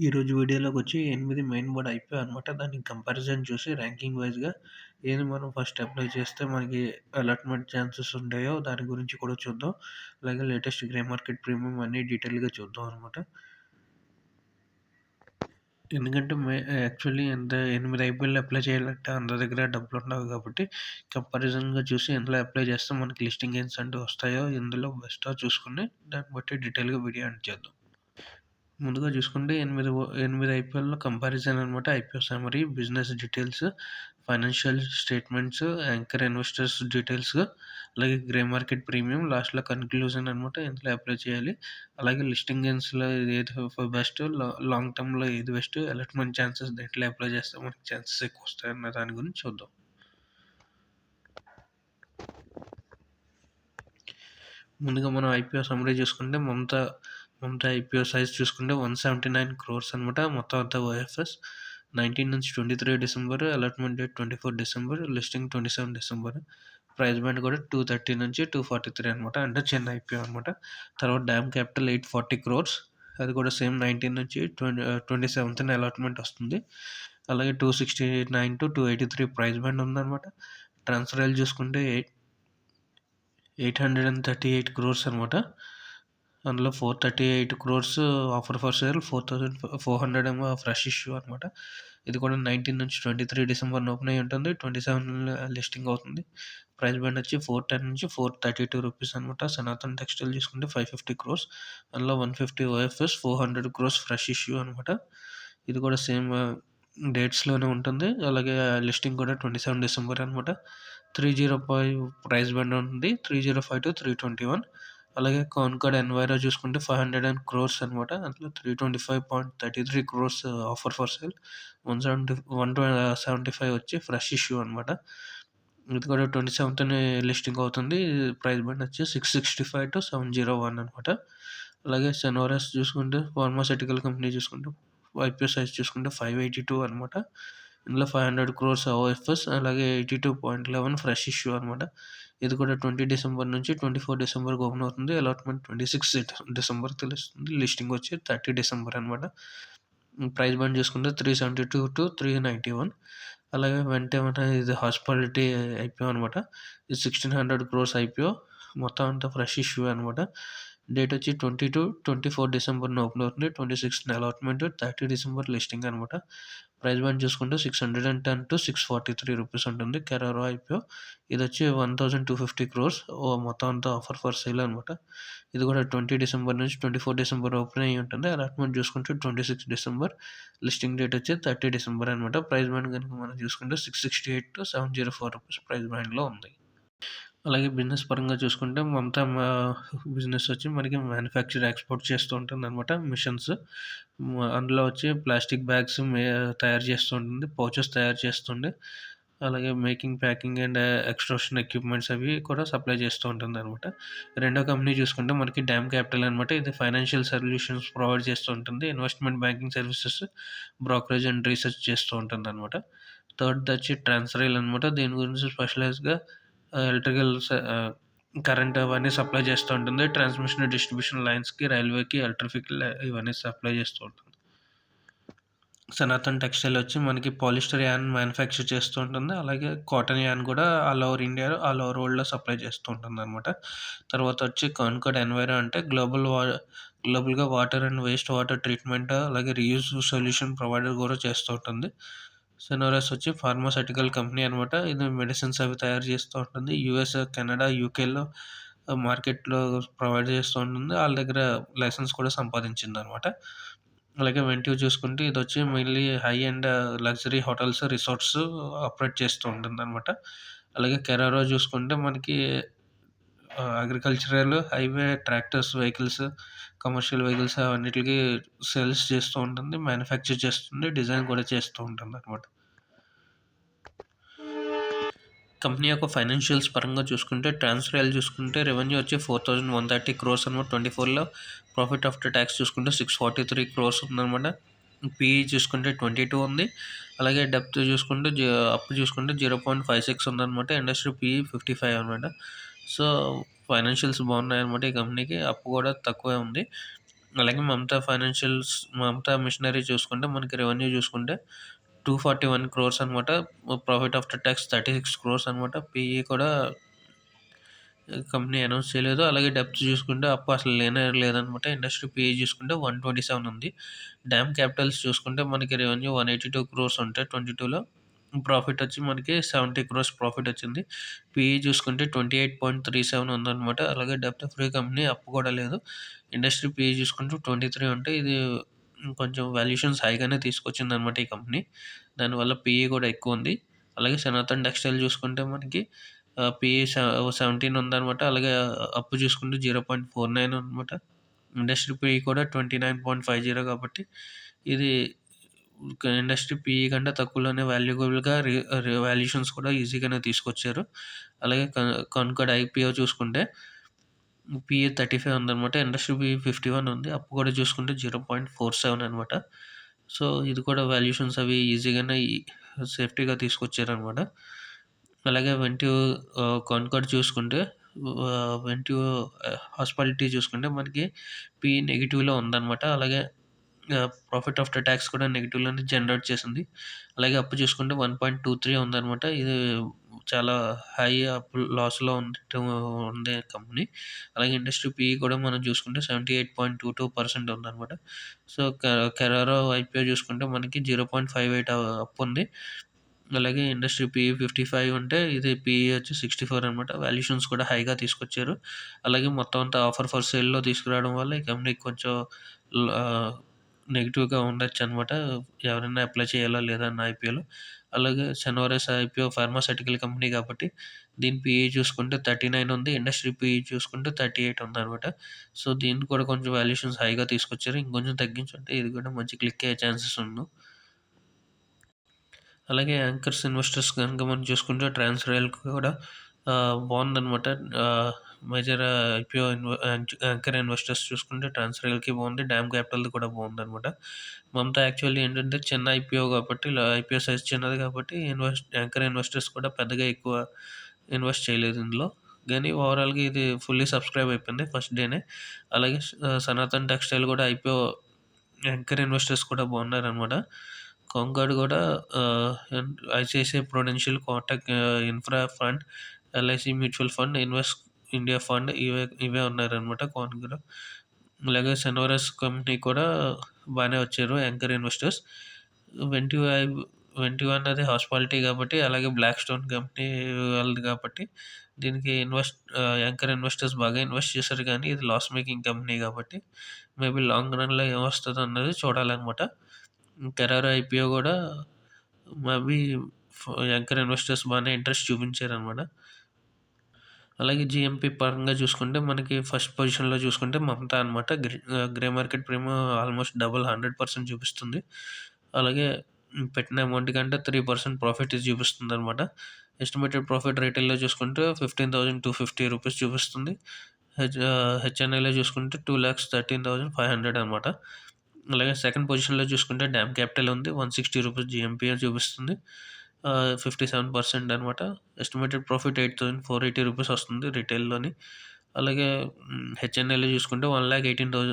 ఈరోజు వీడియోలోకొచ్చి 8 main board అయిపోయాయి అనమాట. దాన్ని కంపారిజన్ చూసి ర్యాంకింగ్ వైస్‌గా ఏది మనం ఫస్ట్ అప్లై చేస్తే మనకి అలాట్‌మెంట్ ఛాన్సెస్ ఉంటాయో దాని గురించి కూడా చూద్దాం. అలాగే లేటెస్ట్ గ్రే మార్కెట్ ప్రీమియం అన్నీ డీటెయిల్‌గా చూద్దాం అనమాట. ఎందుకంటే యాక్చువల్లీ 8 ఐపీఎల్‌లు అప్లై చేయాలంటే అందరి దగ్గర డబ్బులుండవు కాబట్టి కంపారిజన్‌గా చూసి ఎందులో అప్లై చేస్తే మనకి లిస్టింగ్ గెయిన్స్ అంటూ వస్తాయో, ఎందులో బెస్టో చూసుకొని దాన్ని బట్టి డీటెయిల్‌గా వీడియో చేద్దాం. ముందుగా చూసుకుంటే 8 ఐపీఎల్‌లో కంపారిజన్ అనమాట. IPO summary, business details, financial statements, anchor investors details, అలాగే గ్రే మార్కెట్ ప్రీమియం, లాస్ట్‌లో కన్క్లూజన్ అనమాట. ఇందులో అప్లై చేయాలి. అలాగే లిస్టింగ్ గెయిన్స్‌లో ఏది బెస్ట్, లాంగ్ టర్మ్‌లో ఏది బెస్ట్, అలాట్‌మెంట్ ఛాన్సెస్ దేంట్లో అప్లై చేస్తే మనకి ఛాన్సెస్ ఎక్కువ వస్తాయన్న దాని గురించి చూద్దాం. ముందుగా మనం ఐపీఓ సమ్మరీ చూసుకుంటే మమతా ఐపీఓ సైజ్ చూసుకుంటే 179 క్రోర్స్ అనమాట. మొత్తం అంతా OFS. 19-23 December, allotment date 24 December, listing 27 December. Price band కూడా 230-243 అనమాట. అంటే చిన్న ఐపీఓ అనమాట. తర్వాత డ్యామ్ క్యాపిటల్ 840 క్రోర్స్. అది కూడా సేమ్ 27th అలాట్మెంట్ వస్తుంది. అలాగే 269-283 ప్రైస్ బ్యాండ్ ఉందన్నమాట. ట్రాన్స్ఫర్ వాల్యూ చూసుకుంటే 838 క్రోర్స్ అనమాట. అందులో 438 క్రోర్స్ ఆఫర్ ఫర్ సేల్, 4,400 ఏమో ఫ్రెష్ ఇష్యూ అనమాట. ఇది కూడా 19-23 డిసెంబర్ ఓపెన్ అయ్యి ఉంటుంది. 27 లిస్టింగ్ అవుతుంది. ప్రైస్ బ్యాండ్ వచ్చి 410-432 రూపీస్ అనమాట. సనాతన్ టెక్స్టైల్ చూసుకుంటే 550 క్రోర్స్, అందులో 150 ఓఎఫ్ఎస్, 400 క్రోర్స్ ఫ్రెష్ ఇష్యూ అనమాట. ఇది కూడా సేమ్ డేట్స్‌లోనే ఉంటుంది. అలాగే లిస్టింగ్ కూడా 27 డిసెంబర్ అనమాట. 305 ప్రైస్ బ్యాండ్ ఉంది. 305-321. అలాగే కాన్కార్డ్ ఎన్వైరో చూసుకుంటే 500 క్రోర్స్ అనమాట. అందులో 325.33 క్రోర్స్ ఆఫర్ ఫర్ సేల్, 175 వచ్చి ఫ్రెష్ ఇష్యూ అనమాట. ఇది కూడా 27థ్ లిస్టింగ్ అవుతుంది. ప్రైస్ బ్యాండ్ వచ్చి 665-701 అనమాట. అలాగే సెనోరస్ చూసుకుంటే ఫార్మాస్యూటికల్ కంపెనీ చూసుకుంటే ఐపీఓ సైజ్ చూసుకుంటే 582 అనమాట. ఇందులో 500 క్రోర్స్ ఓఎఫ్ఎస్, అలాగే 82.11 ఫ్రెష్ ఇష్యూ అనమాట. ఇది కూడా 20 డిసెంబర్ నుంచి 24 డిసెంబర్‌కి ఓపెన్ అవుతుంది. అలాట్మెంట్ 26 డిసెంబర్ తెలుస్తుంది. లిస్టింగ్ వచ్చి 30 డిసెంబర్ అనమాట. ప్రైస్ బ్యాండ్ చూసుకుంటే 372-391. అలాగే వెంటనే ఇది హాస్పిటాలిటీ ఐపీఓ అనమాట. ఇది 1600 క్రోర్స్ ఐపీఓ. మొత్తం అంతా ఫ్రెష్ ఇష్యూ అనమాట. డేట్ వచ్చి 20-24 డిసెంబర్‌న ఓపెన్ అవుతుంది. 26న అలాట్మెంట్, 30 డిసెంబర్ లిస్టింగ్ అనమాట. ప్రైస్ బ్యాండ్ చూసుకుంటే 610-643 రూపీస్ ఉంటుంది. కెరారో ఐపీఓ. ఇది వచ్చి 1250 క్రోర్స్. మొత్తం అంతా ఆఫర్ ఫర్ సేల్ అనమాట. ఇది కూడా 20 డిసెంబర్ నుంచి 24 డిసెంబర్ ఓపెన్ అయ్యి ఉంటుంది. అలాట్మెంట్ చూసుకుంటే 26 డిసెంబర్, లిస్టింగ్ డేట్ వచ్చి 30 డిసెంబర్ అనమాట. ప్రైస్ బ్యాండ్ కనుక మనం చూసుకుంటే 668-704 రూపీస్ ప్రైస్ బ్యాండ్‌లో ఉంది. అలాగే బిజినెస్ పరంగా చూసుకుంటే మమతా బిజినెస్ వచ్చి మనకి మ్యానుఫ్యాక్చర్, ఎక్స్‌పోర్ట్ చేస్తూ ఉంటుందనమాట మిషన్స్. అందులో వచ్చి ప్లాస్టిక్ బ్యాగ్స్ తయారు చేస్తూ ఉంటుంది. పౌచెస్ తయారు చేస్తుంది. అలాగే making, packing and extraction equipments అవి కూడా సప్లై చేస్తూ ఉంటుందనమాట. రెండో కంపెనీ చూసుకుంటే మనకి డామ్ క్యాపిటల్ అనమాట. ఇది ఫైనాన్షియల్ సొల్యూషన్స్ ప్రొవైడ్ చేస్తూ ఉంటుంది. Investment banking services, brokerage and research చేస్తూ ఉంటుందనమాట. థర్డ్‌ది వచ్చి ట్రాన్స్‌రైల్ అనమాట. దీని గురించి స్పెషలైజ్‌గా ఎలక్ట్రికల్ కరెంట్ అవన్నీ సప్లై చేస్తూ ఉంటుంది. ట్రాన్స్మిషన్, డిస్ట్రిబ్యూషన్ లైన్స్‌కి, రైల్వేకి, ఎలక్ట్రికల్ ఇవన్నీ సప్లై చేస్తూ ఉంటుంది. సనాతన్ టెక్స్టైల్ వచ్చి మనకి పాలిస్టర్ యాన్ మ్యానుఫ్యాక్చర్ చేస్తూ ఉంటుంది. అలాగే కాటన్ యాన్ కూడా all over India, all over వరల్డ్‌లో సప్లై చేస్తూ ఉంటుందనమాట. తర్వాత వచ్చి కాన్కార్డ్ ఎన్వైరో అంటే గ్లోబల్‌గా water and waste water treatment, అలాగే రీయూజ్ సొల్యూషన్ ప్రొవైడర్ కూడా చేస్తూ ఉంటుంది. సెనోరస్ వచ్చి ఫార్మాస్యూటికల్ కంపెనీ అనమాట. ఇది మెడిసిన్స్ అవి తయారు చేస్తూ ఉంటుంది. యూఎస్, కెనడా, యూకేలో మార్కెట్‌లో ప్రొవైడ్ చేస్తూ ఉంటుంది. ఆళ్ళ దగ్గర లైసెన్స్ కూడా సంపాదించిందనమాట. అలాగే వెంట్యూ చూసుకుంటే ఇదొచ్చి mainly high end luxury hotels, resorts operate చేస్తూ ఉంటుందనమాట. అలాగే కెరారో చూసుకుంటే మనకి agricultural, highway, tractors, vehicles, commercial vehicles అవన్నిటికి సేల్స్ చేస్తూ ఉంటుంది. మ్యానుఫ్యాక్చర్ చేస్తుంది. డిజైన్ కూడా చేస్తూ ఉంటుందనమాట. కంపెనీ యొక్క ఫైనాన్షియల్స్ పరంగా చూసుకుంటే ట్రాన్స్‌రైల్ చూసుకుంటే రెవెన్యూ వచ్చి 4,130 క్రోర్స్ అనమాట. 24లో ప్రాఫిట్ ఆఫ్టర్ టాక్స్ చూసుకుంటే 643 క్రోర్స్ ఉందనమాట. పీఈ చూసుకుంటే 22 ఉంది. అలాగే డెప్త్ చూసుకుంటే అప్పు చూసుకుంటే 0.56 ఉందనమాట. ఇండస్ట్రీ పీఈ 55 అనమాట. సో, ఫైనాన్షియల్స్ బాగున్నాయన్నమాట ఈ కంపెనీకి. అప్పు కూడా తక్కువే ఉంది. అలాగే మమతా మిషనరీ చూసుకుంటే మనకి రెవెన్యూ చూసుకుంటే 241 క్రోర్స్ అనమాట. ప్రాఫిట్ ఆఫ్టర్ టాక్స్ 36 క్రోర్స్ అనమాట. పీఈ కూడా కంపెనీ అనౌన్స్ చేయలేదు. అలాగే డెప్త్ చూసుకుంటే అప్పు అసలు లేనే లేదనమాట. ఇండస్ట్రీ పీఈ చూసుకుంటే 127 ఉంది. డ్యామ్ క్యాపిటల్స్ చూసుకుంటే మనకి రెవెన్యూ 182 క్రోర్స్ ఉంటే 22లో ప్రాఫిట్ వచ్చి మనకి 70 క్రోర్స్ ప్రాఫిట్ వచ్చింది. పీఈ చూసుకుంటే 28.37 ఉందనమాట. అలాగే డెప్త్ ఫ్రీ కంపెనీ అప్పు కూడా లేదు. ఇండస్ట్రీ పీఈ చూసుకుంటే 23 ఉంటే ఇది కొంచెం వాల్యుయేషన్స్ హైగానే తీసుకొచ్చిందనమాట ఈ కంపెనీ. దానివల్ల పీఈ కూడా ఎక్కువ ఉంది. అలాగే సనాతన్ టెక్స్టైల్ చూసుకుంటే మనకి పీఈ 17 ఉందనమాట. అలాగే అప్పు చూసుకుంటే 0.49 అనమాట. ఇండస్ట్రీ పీఈ కూడా 29.50 కాబట్టి ఇది ఇండస్ట్రీ పీఈ కంటే తక్కువలోనే వాల్యుబుల్‌గా వాల్యుయేషన్స్ కూడా ఈజీగానే తీసుకొచ్చారు. అలాగే కాన్కార్డ్ ఐపీఓ చూసుకుంటే పీఈ 35 ఉందనమాట. ఇండస్ట్రీ పీఈ 51 ఉంది. అప్పు కూడా చూసుకుంటే 0.47 అనమాట. సో, ఇది కూడా వాల్యుయేషన్స్ అవి ఈజీగానే సేఫ్టీగా తీసుకొచ్చారనమాట. అలాగే కాన్కార్డ్ చూసుకుంటే వెంట్యూ హాస్పిటాలిటీ చూసుకుంటే మనకి పీఈ నెగెటివ్‌లో ఉందనమాట. అలాగే ప్రాఫిట్ ఆఫ్టర్ టాక్స్ కూడా నెగెటివ్‌లోనే జనరేట్ చేసింది. అలాగే అప్పు చూసుకుంటే 1.23 ఉందనమాట. ఇది చాలా హై అప్పు లాస్‌లో ఉండే కంపెనీ. అలాగే ఇండస్ట్రీ పీఈ కూడా మనం చూసుకుంటే 78.22% ఉందనమాట. సో, కెరారో ఐపీఓ చూసుకుంటే మనకి 0.58 అప్పుంది. అలాగే ఇండస్ట్రీ పీఈ 55 ఉంటే ఇది పీఈ వచ్చి 64 అనమాట. వాల్యుయేషన్స్ కూడా హైగా తీసుకొచ్చారు. అలాగే మొత్తం అంతా ఆఫర్ ఫర్ సేల్‌లో తీసుకురావడం వల్ల ఈ కంపెనీకి కొంచెం ఆహ్, నెగెటివ్‌గా ఉండొచ్చనమాట. ఎవరైనా అప్లై చేయాలా లేదా అన్న ఐపీఓలో. అలాగే సెనోరెస్ ఐపీఓ ఫార్మాస్యూటికల్ కంపెనీ కాబట్టి దీని పీఈ చూసుకుంటే 39 ఉంది. ఇండస్ట్రీ పీఈ చూసుకుంటే 38 ఉందనమాట. సో, దీన్ని కూడా కొంచెం వాల్యుయేషన్స్ హైగా తీసుకొచ్చారు. ఇంకొంచెం తగ్గించుంటే ఇది కూడా మంచి క్లిక్ అయ్యే ఛాన్సెస్ ఉండు. అలాగే యాంకర్స్ ఇన్వెస్టర్స్ గనుక మనం చూసుకుంటే ట్రాన్స్ రైల్‌కి కూడా బావుందనమాట. మేజర్ ఐపీఓ యాంకర్ ఇన్వెస్టర్స్ చూసుకుంటే ట్రాన్స్ రైల్‌కి బావుంది. డామ్ క్యాపిటల్‌ది కూడా బావుందనమాట. మమతా యాక్చువల్లీ ఏంటంటే చిన్న ఐపీఓ కాబట్టి ఐపీఓ సైజ్ చిన్నది కాబట్టి యాంకర్ ఇన్వెస్టర్స్ కూడా పెద్దగా ఎక్కువ ఇన్వెస్ట్ చేయలేదు ఇందులో. గానీ ఓవరాల్‌గా ఇది ఫుల్లీ సబ్‌స్క్రైబ్ అయిపోయింది ఫస్ట్ డేనే. అలాగే సనాతన్ టెక్స్‌టైల్ కూడా ఐపీఓ యాంకర్ ఇన్వెస్టర్స్ కూడా బాగున్నారనమాట. కాంకార్డ్ కూడా ICICI Prudential, Kotak infra fund, LIC mutual fund, invest India fund ఇవే ఉన్నారనమాట కాంకార్డ్‌లో. అలాగే సెనోరస్ కంపెనీ కూడా బానే వచ్చారు యాంకర్ ఇన్వెస్టర్స్. వెంటి ఐ వెంటి అన్నది హాస్పిటాలిటీ కాబట్టి అలాగే బ్లాక్ స్టోన్ కంపెనీ వాళ్ళది కాబట్టి దీనికి యాంకర్ ఇన్వెస్టర్స్ బాగా ఇన్వెస్ట్ చేశారు కానీ ఇది లాస్ మేకింగ్ కంపెనీ కాబట్టి మేబీ లాంగ్ రన్‌లో ఏమొస్తదన్నది చూడాలనమాట. కెరారో ఐపీఓ గూడా మేబీ యాంకర్ ఇన్వెస్టర్స్ బానే ఇంట్రెస్ట్ చూపించారనమాట. అలాగే జీఎంపీ పరంగా చూసుకుంటే మనకి ఫస్ట్ పొజిషన్‌లో చూసుకుంటే మమతా అనమాట. Grey market premium almost double 100% చూపిస్తుంది. అలాగే పెట్టిన అమౌంట్ కంటే 3% ప్రాఫిట్ చూపిస్తుందనమాట. ఎస్టిమేటెడ్ ప్రాఫిట్ రిటైల్‌లో చూసుకుంటే 15,250 రూపీస్ చూపిస్తుంది. హెచ్ఎన్ఐలో చూసుకుంటే 2,13,500 అనమాట. అలాగే సెకండ్ పొజిషన్‌లో చూసుకుంటే డామ్ క్యాపిటల్ ఉంది. 160 రూపీస్ జీఎంపీ చూపిస్తుంది. 57% అనమాట. ఎస్టిమేటెడ్ ప్రాఫిట్ 8,480 రూపీస్ వస్తుంది రిటైల్‌లోని. అలాగే హెచ్ఎన్ఐలో చూసుకుంటే 1,872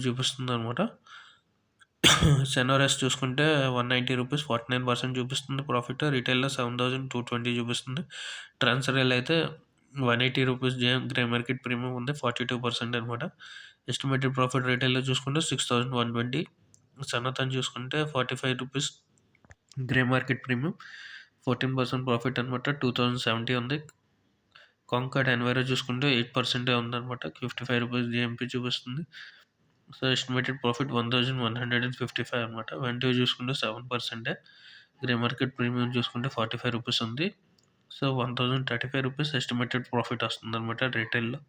చూపిస్తుందనమాట. సెనోరెస్ చూసుకుంటే 190 రూపీస్ 49% చూపిస్తుంది ప్రాఫిట్. రిటైల్‌లో 7,220 చూపిస్తుంది. ట్రాన్స్‌రేల్ అయితే 180 రూపీస్ గ్రే మార్కెట్ ప్రీమియం ఉంది. 42% అనమాట. ఎస్టిమేటెడ్ ప్రాఫిట్ రిటైల్‌లో చూసుకుంటే 6,120. సనాతన్ చూసుకుంటే 45 rupees grey market premium 14% profit అనమాట. 2,070 ఉంది. కాంకార్డ్ ఎన్వైరో చూసుకుంటే 8% ఉందనమాట. 55 రూపీస్ జీఎంపీ చూపిస్తుంది. సో, ఎస్టిమేటెడ్ ప్రాఫిట్ 1,155 అనమాట. వెంటివ్ చూసుకుంటే 7%. గ్రే మార్కెట్ ప్రీమియం చూసుకుంటే 45 రూపీస్ ఉంది. సో, 1,035 రూపీస్ ఎస్టిమేటెడ్ ప్రాఫిట్ వస్తుందనమాట రిటైల్‌లో.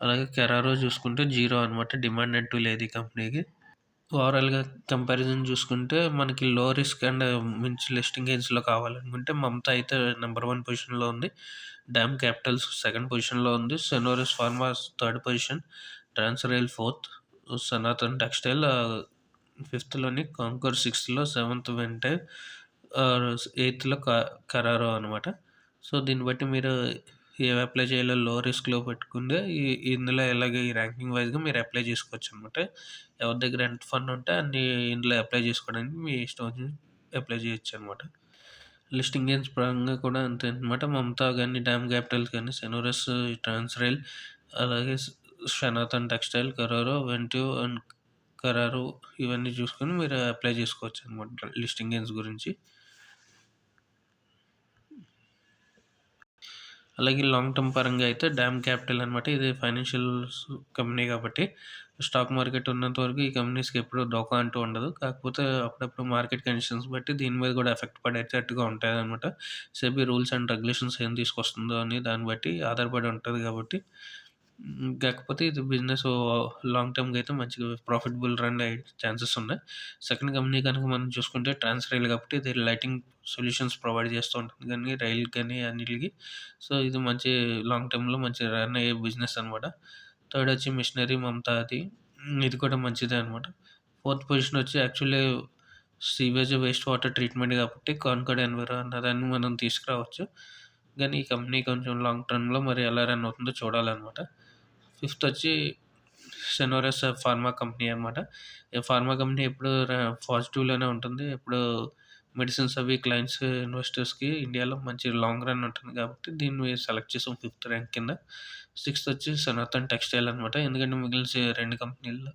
అలాగే కెరారో చూసుకుంటే 0 అనమాట. డిమాండ్ అంటూ లేదు ఈ కంపెనీకి. ఓవరాల్‌గా కంపారిజన్ చూసుకుంటే మనకి లో రిస్క్ అండ్ మంచి లిస్టింగ్ ఏజ్‌లో కావాలనుకుంటే మమతా అయితే నంబర్ 1 పొజిషన్‌లో ఉంది. డామ్ క్యాపిటల్స్ సెకండ్ పొజిషన్‌లో ఉంది. Senores pharmas third position. Transrail fourth. Sanathan textile ఫిఫ్త్‌లోని. కాంకర్ సిక్స్త్‌లో. సెవెంత్ వెంటైర్. ఎయిత్‌లో కరారో అనమాట. సో, దీన్ని బట్టి మీరు ఏవి అప్లై చేయాలో లో రిస్క్‌లో పెట్టుకుంటే ఇందులో ఇలాగే ఈ ర్యాంకింగ్ వైస్‌గా మీరు అప్లై చేసుకోవచ్చనమాట. ఎవరి దగ్గర ఎంత ఫండ్ ఉంటే అన్ని ఇందులో అప్లై చేసుకోవడానికి మీ ఇష్టం వచ్చినట్టు అప్లై చేయొచ్చనమాట. లిస్టింగ్ గెయిన్స్ పరంగా కూడా అంతే అనమాట. మమతా గాని, డామ్ క్యాపిటల్స్ గాని, సెనోరస్, ట్రాన్స్‌రైల్ అలాగే సనాతన్ టెక్స్‌టైల్, కరారో, వెంట్యూ అండ్ కరారు ఇవన్నీ చూసుకొని మీరు అప్లై చేసుకోవచ్చనమాట లిస్టింగ్ గెయిన్స్ గురించి. అలాగే లాంగ్ టర్మ్ పరంగా అయితే డామ్ క్యాపిటల్ అనమాట. ఇది ఫైనాన్షియల్ కంపెనీ కాబట్టి స్టాక్ మార్కెట్ ఉన్నంత వరకు ఈ కంపెనీస్‌కి ఎప్పుడు డోకా అంటూ ఉండదు. కాకపోతే అప్పుడప్పుడు మార్కెట్ కండిషన్స్ బట్టి దీని మీద కూడా ఎఫెక్ట్ పడేటట్టుగా ఉంటాయనమాట. సెబీ రూల్స్ అండ్ రెగ్యులేషన్స్ ఏం తీసుకొస్తుందో అని దాన్ని బట్టి ఆధారపడి ఉంటది కాబట్టి కాకపోతే ఇది బిజినెస్ లాంగ్ టర్మ్‌గా అయితే మంచిగా ప్రాఫిటబుల్ రన్ అయ్యే ఛాన్సెస్ ఉన్నాయి. సెకండ్ కంపెనీ కనుక మనం చూసుకుంటే ట్రాన్స్‌రైల్ కాబట్టి ఇది లైటింగ్ సొల్యూషన్స్ ప్రొవైడ్ చేస్తూ ఉంటుంది గానీ రైలుకి గానీ అన్నిటికి. సో, ఇది మంచి లాంగ్ టర్మ్‌లో మంచి రన్ అయ్యే బిజినెస్ అనమాట. థర్డ్ వచ్చి మిషనరీ మమతా అది. ఇది కూడా మంచిదే అనమాట. ఫోర్త్ పొజిషన్ వచ్చి actually sewage waste water treatment కాబట్టి కాన్కార్డ్ ఎన్విరా అన్నదాన్ని మనం తీసుకురావచ్చు. కానీ ఈ కంపెనీ కొంచెం లాంగ్ టర్మ్‌లో మరి ఎలా రన్ అవుతుందో చూడాలనమాట. ఫిఫ్త్ వచ్చి సెనోరస్ ఫార్మా కంపెనీ అనమాట. ఈ ఫార్మా కంపెనీ ఎప్పుడు పాజిటివ్‌లోనే ఉంటుంది. ఎప్పుడు మెడిసిన్స్ అవి క్లయింట్స్, ఇన్వెస్టర్స్‌కి ఇండియాలో మంచి లాంగ్ రన్ ఉంటుంది కాబట్టి దీన్ని సెలెక్ట్ చేసాం ఫిఫ్త్ ర్యాంక్ కింద. సిక్స్త్ వచ్చి సనాతన్ టెక్స్‌టైల్ అనమాట. ఎందుకంటే మిగిలిన 2 కంపెనీల్లో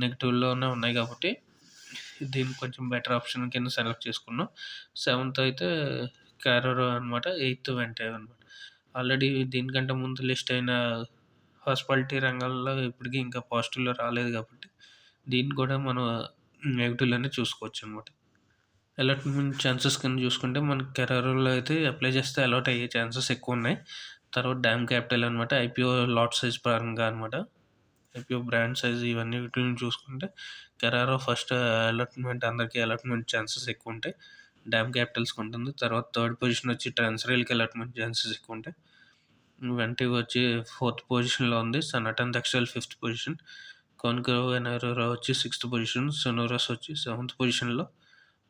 నెగెటివ్‌లోనే ఉన్నాయి కాబట్టి దీన్ని కొంచెం బెటర్ ఆప్షన్ కింద సెలెక్ట్ చేసుకున్నాం. సెవెంత్ అయితే కారరో అనమాట. ఎయిత్ వెంటె అనమాట. ఆల్రెడీ దీనికంటే ముందు లిస్ట్ అయిన హాస్పిటాలిటీ రంగాల్లో ఇప్పటికి ఇంకా పాజిటివ్‌లో రాలేదు కాబట్టి దీన్ని కూడా మనం నెగెటివ్‌లోనే చూసుకోవచ్చనమాట. అలాట్‌మెంట్ ఛాన్సెస్ కింద చూసుకుంటే మనకి కెరారోలో అయితే అప్లై చేస్తే అలాట్ అయ్యే ఛాన్సెస్ ఎక్కువున్నాయి. తర్వాత డామ్ క్యాపిటల్ అనమాట. ఐపీఓ లాట్ సైజ్ పరంగా అనమాట. ఐపీఓ బ్రాండ్ సైజ్ ఇవన్నీ వీటిలిని చూసుకుంటే కెరారో ఫస్ట్ అలాట్‌మెంట్ అందరికి అలాట్‌మెంట్ ఛాన్సెస్ ఎక్కువుంటాయి. డామ్ క్యాపిటల్స్‌కి ఉంటుంది. తర్వాత థర్డ్ పొజిషన్ వచ్చి ట్రాన్స్‌రైల్‌కి అలాట్‌మెంట్ ఛాన్సెస్ ఎక్కువుంటాయి. వెంటివ్ వచ్చి ఫోర్త్ పొజిషన్‌లో ఉంది. Sanathan textile fifth position. కాన్కరో ఎనరోరా వచ్చి సిక్స్త్ పొజిషన్. సోనోరస్ వచ్చి సెవెంత్ పొజిషన్‌లో.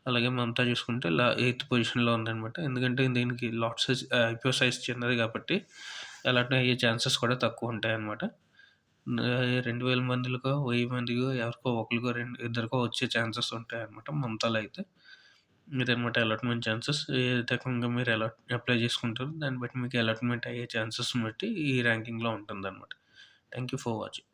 అలాగే మమతా చూసుకుంటే ఎయిత్ పొజిషన్‌లో ఉందనమాట. ఎందుకంటే దీనికి లాట్ సైజ్ ఐపీఓ సైజ్ చిన్నది కాబట్టి అలాట్ అయ్యే ఛాన్సెస్ కూడా తక్కువుంటాయనమాట. 2000 మందిలకో, 1000 మందికో ఎవరికో ఒకళ్ళకో, ఇద్దరికో వచ్చే ఛాన్సెస్ ఉంటాయనమాట మమతాలో అయితే. ఇదనమాట అలాట్‌మెంట్ ఛాన్సెస్. ఏ రకంగా మీరు అప్లై చేసుకుంటారో దాన్ని బట్టి మీకు అలాట్‌మెంట్ అయ్యే ఛాన్సెస్‌ని బట్టి ఈ ర్యాంకింగ్‌లో ఉంటుందనమాట. Thank you for watching.